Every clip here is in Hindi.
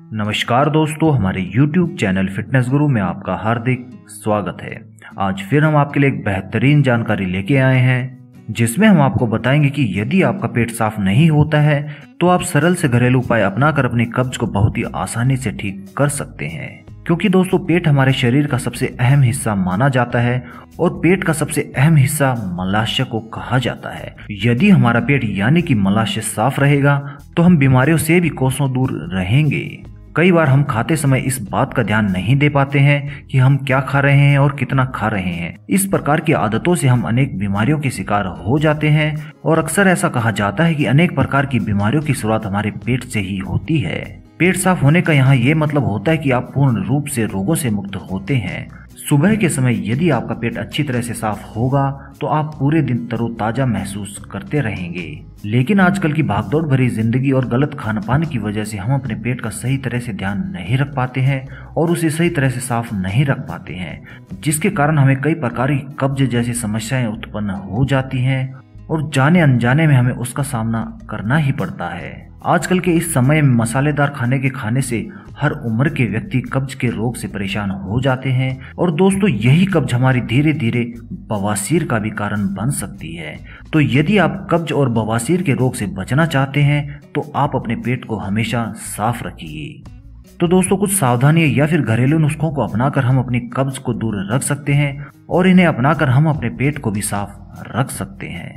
नमस्कार दोस्तों, हमारे YouTube चैनल फिटनेस गुरु में आपका हार्दिक स्वागत है। आज फिर हम आपके लिए एक बेहतरीन जानकारी लेके आए हैं जिसमें हम आपको बताएंगे कि यदि आपका पेट साफ नहीं होता है तो आप सरल से घरेलू उपाय अपनाकर अपनी कब्ज को बहुत ही आसानी से ठीक कर सकते हैं। क्योंकि दोस्तों पेट हमारे शरीर का सबसे अहम हिस्सा माना जाता है और पेट का सबसे अहम हिस्सा मलाशय को कहा जाता है। यदि हमारा पेट यानी कि मलाशय साफ रहेगा तो हम बीमारियों से भी कोसों दूर रहेंगे। कई बार हम खाते समय इस बात का ध्यान नहीं दे पाते हैं कि हम क्या खा रहे हैं और कितना खा रहे हैं। इस प्रकार की आदतों से हम अनेक बीमारियों के शिकार हो जाते हैं और अक्सर ऐसा कहा जाता है कि अनेक प्रकार की बीमारियों की शुरुआत हमारे पेट से ही होती है। पेट साफ होने का यहाँ ये मतलब होता है कि आप पूर्ण रूप से रोगों से मुक्त होते हैं। सुबह के समय यदि आपका पेट अच्छी तरह से साफ होगा तो आप पूरे दिन तरोताजा महसूस करते रहेंगे। लेकिन आजकल की भागदौड़ भरी जिंदगी और गलत खान पान की वजह से हम अपने पेट का सही तरह से ध्यान नहीं रख पाते हैं और उसे सही तरह से साफ नहीं रख पाते हैं, जिसके कारण हमें कई प्रकार की कब्ज जैसी समस्याएं उत्पन्न हो जाती हैं और जाने अनजाने में हमें उसका सामना करना ही पड़ता है। आजकल के इस समय में मसालेदार खाने के खाने से हर उम्र के व्यक्ति कब्ज के रोग से परेशान हो जाते हैं और दोस्तों यही कब्ज हमारी धीरे धीरे बवासीर का भी कारण बन सकती है। तो यदि आप कब्ज और बवासीर के रोग से बचना चाहते हैं तो आप अपने पेट को हमेशा साफ रखिए। तो दोस्तों कुछ सावधानियां या फिर घरेलू नुस्खों को अपनाकर हम अपनी कब्ज को दूर रख सकते हैं और इन्हें अपनाकर हम अपने पेट को भी साफ रख सकते हैं।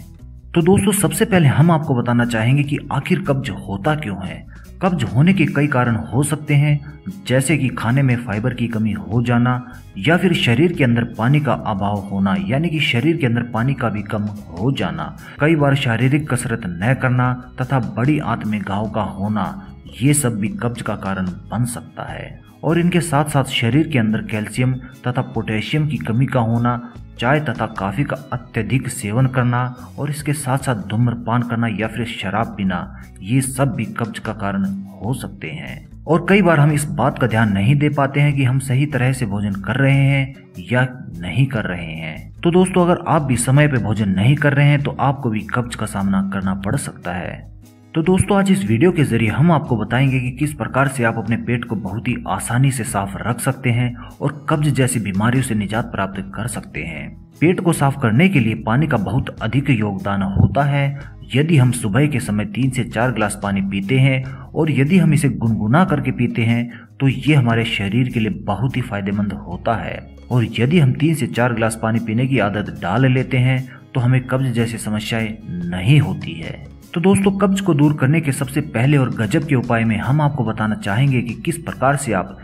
तो दोस्तों सबसे पहले हम आपको बताना चाहेंगे कि आखिर कब्ज होता क्यों है। कब्ज होने के कई कारण हो सकते हैं, जैसे कि खाने में फाइबर की कमी हो जाना या फिर शरीर के अंदर पानी का अभाव होना, यानी कि शरीर के अंदर पानी का भी कम हो जाना, कई बार शारीरिक कसरत न करना तथा बड़ी आंत में घाव का होना, ये सब भी कब्ज का कारण बन सकता है। और इनके साथ साथ शरीर के अंदर कैल्शियम तथा पोटेशियम की कमी का होना, चाय तथा कॉफी का अत्यधिक सेवन करना और इसके साथ साथ धूम्रपान करना या फिर शराब पीना, ये सब भी कब्ज का कारण हो सकते हैं। और कई बार हम इस बात का ध्यान नहीं दे पाते हैं कि हम सही तरह से भोजन कर रहे हैं या नहीं कर रहे हैं। तो दोस्तों अगर आप भी समय पे भोजन नहीं कर रहे हैं तो आपको भी कब्ज का सामना करना पड़ सकता है। तो दोस्तों आज इस वीडियो के जरिए हम आपको बताएंगे कि किस प्रकार से आप अपने पेट को बहुत ही आसानी से साफ रख सकते हैं और कब्ज जैसी बीमारियों से निजात प्राप्त कर सकते हैं। पेट को साफ करने के लिए पानी का बहुत अधिक योगदान होता है। यदि हम सुबह के समय 3 से 4 गिलास पानी पीते हैं और यदि हम इसे गुनगुना करके पीते हैं तो ये हमारे शरीर के लिए बहुत ही फायदेमंद होता है। और यदि हम 3 से 4 गिलास पानी पीने की आदत डाल लेते हैं तो हमें कब्ज जैसी समस्याएं नहीं होती है। तो दोस्तों कब्ज को दूर करने के सबसे पहले और गजब के उपाय में हम आपको बताना चाहेंगे कि किस प्रकार से आप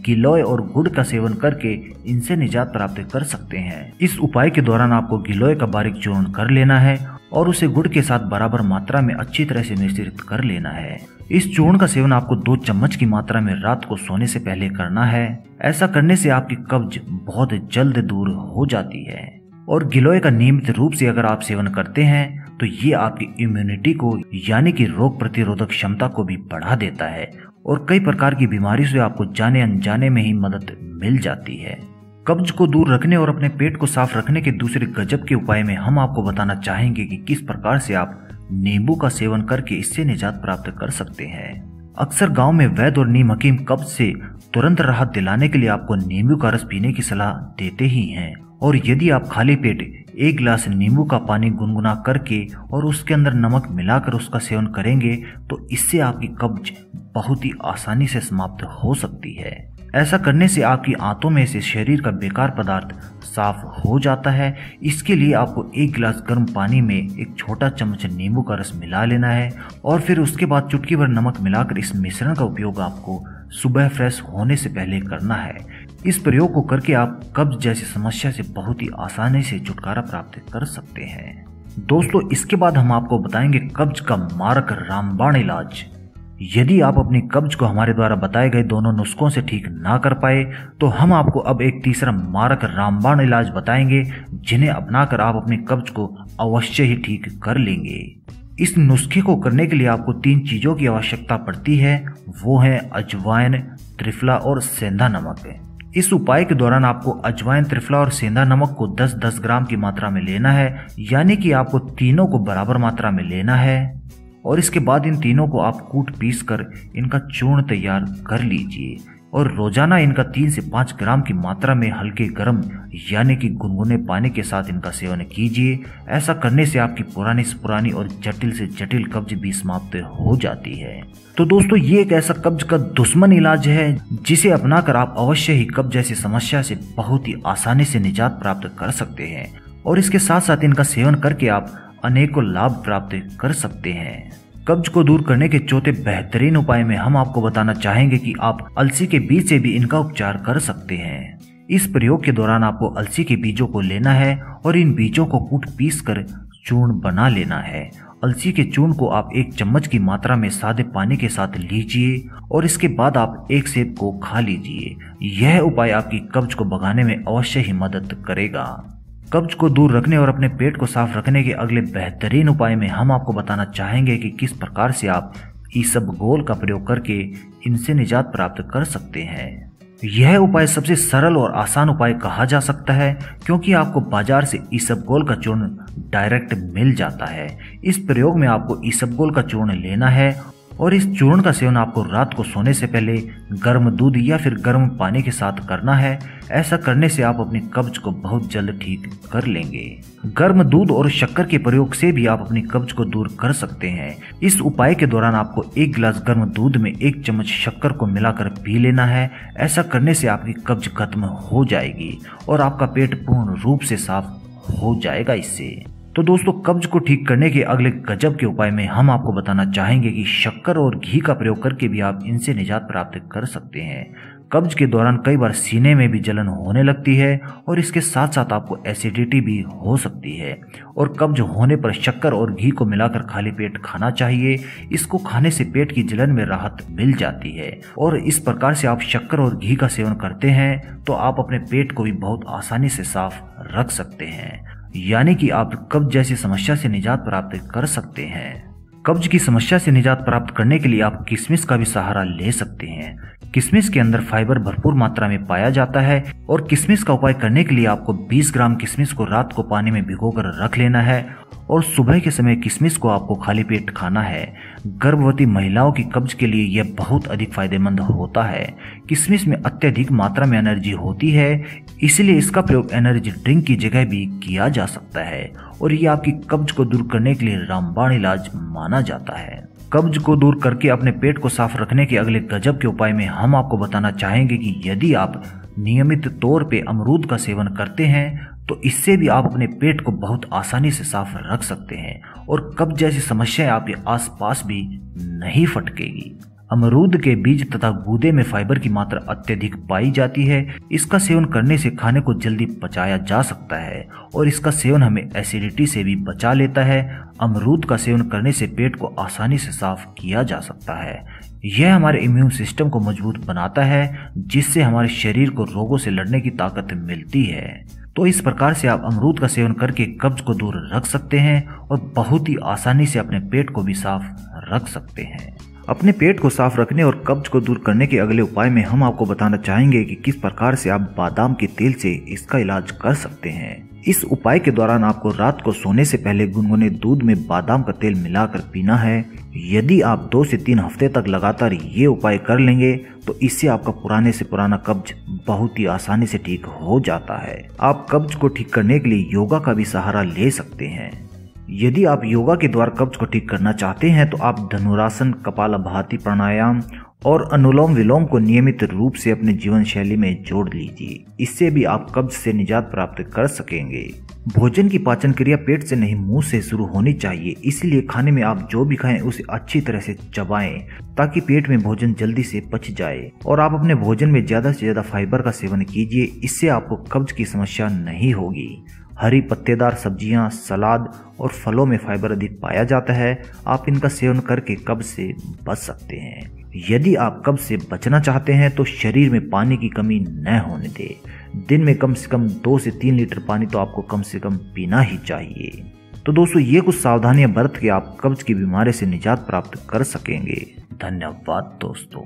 गिलोय और गुड़ का सेवन करके इनसे निजात प्राप्त कर सकते हैं। इस उपाय के दौरान आपको गिलोय का बारीक चूर्ण कर लेना है और उसे गुड़ के साथ बराबर मात्रा में अच्छी तरह से मिश्रित कर लेना है। इस चूर्ण का सेवन आपको 2 चम्मच की मात्रा में रात को सोने से पहले करना है। ऐसा करने से आपकी कब्ज बहुत जल्द दूर हो जाती है। और गिलोय का नियमित रूप से अगर आप सेवन करते हैं तो ये आपकी इम्यूनिटी को यानी कि रोग प्रतिरोधक क्षमता को भी बढ़ा देता है और कई प्रकार की बीमारियों से आपको जाने अनजाने में ही मदद मिल जाती है। कब्ज को दूर रखने और अपने पेट को साफ रखने के दूसरे गजब के उपाय में हम आपको बताना चाहेंगे कि किस प्रकार से आप नींबू का सेवन करके इससे निजात प्राप्त कर सकते हैं। अक्सर गांव में वैद्य और नीम हकीम कब्ज से तुरंत राहत दिलाने के लिए आपको नींबू का रस पीने की सलाह देते ही हैं। और यदि आप खाली पेट 1 गिलास नींबू का पानी गुनगुना करके और उसके अंदर नमक मिलाकर उसका सेवन करेंगे तो इससे आपकी कब्ज बहुत ही आसानी से समाप्त हो सकती है। ऐसा करने से आपकी आंतों में से शरीर का बेकार पदार्थ साफ हो जाता है। इसके लिए आपको 1 गिलास गर्म पानी में 1 छोटा चम्मच नींबू का रस मिला लेना है और फिर उसके बाद चुटकी भर नमक मिलाकर इस मिश्रण का उपयोग आपको सुबह फ्रेश होने से पहले करना है। इस प्रयोग को करके आप कब्ज जैसी समस्या से बहुत ही आसानी से छुटकारा प्राप्त कर सकते हैं। दोस्तों इसके बाद हम आपको बताएंगे कब्ज का मारक रामबाण इलाज। यदि आप अपनी कब्ज को हमारे द्वारा बताए गए दोनों नुस्खों से ठीक ना कर पाए तो हम आपको अब एक तीसरा मारक रामबाण इलाज बताएंगे जिन्हें अपनाकर आप अपनी कब्ज को अवश्य ही ठीक कर लेंगे। इस नुस्खे को करने के लिए आपको 3 चीजों की आवश्यकता पड़ती है, वो है अजवाइन, त्रिफला और सेंधा नमक। इस उपाय के दौरान आपको अजवाइन, त्रिफला और सेंधा नमक को 10-10 ग्राम की मात्रा में लेना है, यानी कि आपको तीनों को बराबर मात्रा में लेना है। और इसके बाद इन तीनों को आप कूट पीस कर इनका चूर्ण तैयार कर लीजिए और रोजाना इनका 3 से 5 ग्राम की मात्रा में हल्के गर्म यानी कि गुनगुने पानी के साथ इनका सेवन कीजिए। ऐसा करने से आपकी पुरानी से पुरानी और जटिल से जटिल कब्ज भी समाप्त हो जाती है। तो दोस्तों, ये एक ऐसा कब्ज का दुश्मन इलाज है जिसे अपनाकर आप अवश्य ही कब्ज जैसी समस्या से बहुत ही आसानी से निजात प्राप्त कर सकते हैं और इसके साथ साथ इनका सेवन करके आप अनेकों लाभ प्राप्त कर सकते हैं। कब्ज को दूर करने के चौथे बेहतरीन उपाय में हम आपको बताना चाहेंगे कि आप अलसी के बीज से भी इनका उपचार कर सकते हैं। इस प्रयोग के दौरान आपको अलसी के बीजों को लेना है और इन बीजों को कूट पीस कर चूर्ण बना लेना है। अलसी के चूर्ण को आप 1 चम्मच की मात्रा में सादे पानी के साथ लीजिए और इसके बाद आप 1 सेब को खा लीजिए। यह उपाय आपकी कब्ज को भगाने में अवश्य ही मदद करेगा। कब्ज को दूर रखने और अपने पेट को साफ रखने के अगले बेहतरीन उपाय में हम आपको बताना चाहेंगे कि किस प्रकार से आप इसबगोल का प्रयोग करके इनसे निजात प्राप्त कर सकते हैं। यह उपाय सबसे सरल और आसान उपाय कहा जा सकता है क्योंकि आपको बाजार से इसबगोल का चूर्ण डायरेक्ट मिल जाता है। इस प्रयोग में आपको इसबगोल का चूर्ण लेना है और इस चूर्ण का सेवन आपको रात को सोने से पहले गर्म दूध या फिर गर्म पानी के साथ करना है। ऐसा करने से आप अपनी कब्ज को बहुत जल्द ठीक कर लेंगे। गर्म दूध और शक्कर के प्रयोग से भी आप अपनी कब्ज को दूर कर सकते हैं। इस उपाय के दौरान आपको 1 गिलास गर्म दूध में 1 चम्मच शक्कर को मिलाकर पी लेना है। ऐसा करने से आपकी कब्ज खत्म हो जाएगी और आपका पेट पूर्ण रूप से साफ हो जाएगा इससे। तो दोस्तों, कब्ज को ठीक करने के अगले गजब के उपाय में हम आपको बताना चाहेंगे कि शक्कर और घी का प्रयोग करके भी आप इनसे निजात प्राप्त कर सकते हैं। कब्ज के दौरान कई बार सीने में भी जलन होने लगती है और इसके साथ साथ आपको एसिडिटी भी हो सकती है और कब्ज होने पर शक्कर और घी को मिलाकर खाली पेट खाना चाहिए। इसको खाने से पेट की जलन में राहत मिल जाती है और इस प्रकार से आप शक्कर और घी का सेवन करते हैं तो आप अपने पेट को भी बहुत आसानी से साफ रख सकते हैं, यानी कि आप कब्ज जैसी समस्या से निजात प्राप्त कर सकते हैं। कब्ज की समस्या से निजात प्राप्त करने के लिए आप किशमिश का भी सहारा ले सकते हैं। किशमिश के अंदर फाइबर भरपूर मात्रा में पाया जाता है और किशमिश का उपाय करने के लिए आपको 20 ग्राम किशमिश को रात को पानी में भिगोकर रख लेना है और सुबह के समय किशमिश को आपको खाली पेट खाना है। गर्भवती महिलाओं की कब्ज के लिए यह बहुत अधिक फायदेमंद होता है। किशमिश में अत्यधिक मात्रा में एनर्जी होती है, इसलिए इसका प्रयोग एनर्जी ड्रिंक की जगह भी किया जा सकता है और ये आपकी कब्ज को दूर करने के लिए रामबाण इलाज माना जाता है। कब्ज को दूर करके अपने पेट को साफ रखने के अगले गजब के उपाय में हम आपको बताना चाहेंगे कि यदि आप नियमित तौर पे अमरूद का सेवन करते हैं तो इससे भी आप अपने पेट को बहुत आसानी से साफ रख सकते हैं और कब्ज जैसी समस्याएं आपके आसपास भी नहीं फटकेगी। अमरूद के बीज तथा गूदे में फाइबर की मात्रा अत्यधिक पाई जाती है। इसका सेवन करने से खाने को जल्दी पचाया जा सकता है और इसका सेवन हमें एसिडिटी से भी बचा लेता है। अमरूद का सेवन करने से पेट को आसानी से साफ किया जा सकता है। यह हमारे इम्यून सिस्टम को मजबूत बनाता है, जिससे हमारे शरीर को रोगों से लड़ने की ताकत मिलती है। तो इस प्रकार से आप अमरूद का सेवन करके कब्ज को दूर रख सकते हैं और बहुत ही आसानी से अपने पेट को भी साफ रख सकते हैं। अपने पेट को साफ रखने और कब्ज को दूर करने के अगले उपाय में हम आपको बताना चाहेंगे कि किस प्रकार से आप बादाम के तेल से इसका इलाज कर सकते हैं। इस उपाय के दौरान आपको रात को सोने से पहले गुनगुने दूध में बादाम का तेल मिलाकर पीना है। यदि आप 2 से 3 हफ्ते तक लगातार ये उपाय कर लेंगे तो इससे आपका पुराने से पुराना कब्ज बहुत ही आसानी से ठीक हो जाता है। आप कब्ज को ठीक करने के लिए योगा का भी सहारा ले सकते हैं। यदि आप योगा के द्वारा कब्ज को ठीक करना चाहते हैं तो आप धनुरासन, कपालभाति प्राणायाम और अनुलोम विलोम को नियमित रूप से अपने जीवन शैली में जोड़ लीजिए। इससे भी आप कब्ज से निजात प्राप्त कर सकेंगे। भोजन की पाचन क्रिया पेट से नहीं मुंह से शुरू होनी चाहिए, इसलिए खाने में आप जो भी खाएं उसे अच्छी तरह से चबाएं ताकि पेट में भोजन जल्दी से पच जाए। और आप अपने भोजन में ज्यादा से ज्यादा फाइबर का सेवन कीजिए, इससे आपको कब्ज की समस्या नहीं होगी। हरी पत्तेदार सब्जियां, सलाद और फलों में फाइबर अधिक पाया जाता है। आप इनका सेवन करके कब्ज से बच सकते हैं। यदि आप कब्ज से बचना चाहते हैं तो शरीर में पानी की कमी न होने दें। दिन में कम से कम 2 से 3 लीटर पानी तो आपको कम से कम पीना ही चाहिए। तो दोस्तों, ये कुछ सावधानियां बरत के आप कब्ज की बीमारी से निजात प्राप्त कर सकेंगे। धन्यवाद दोस्तों।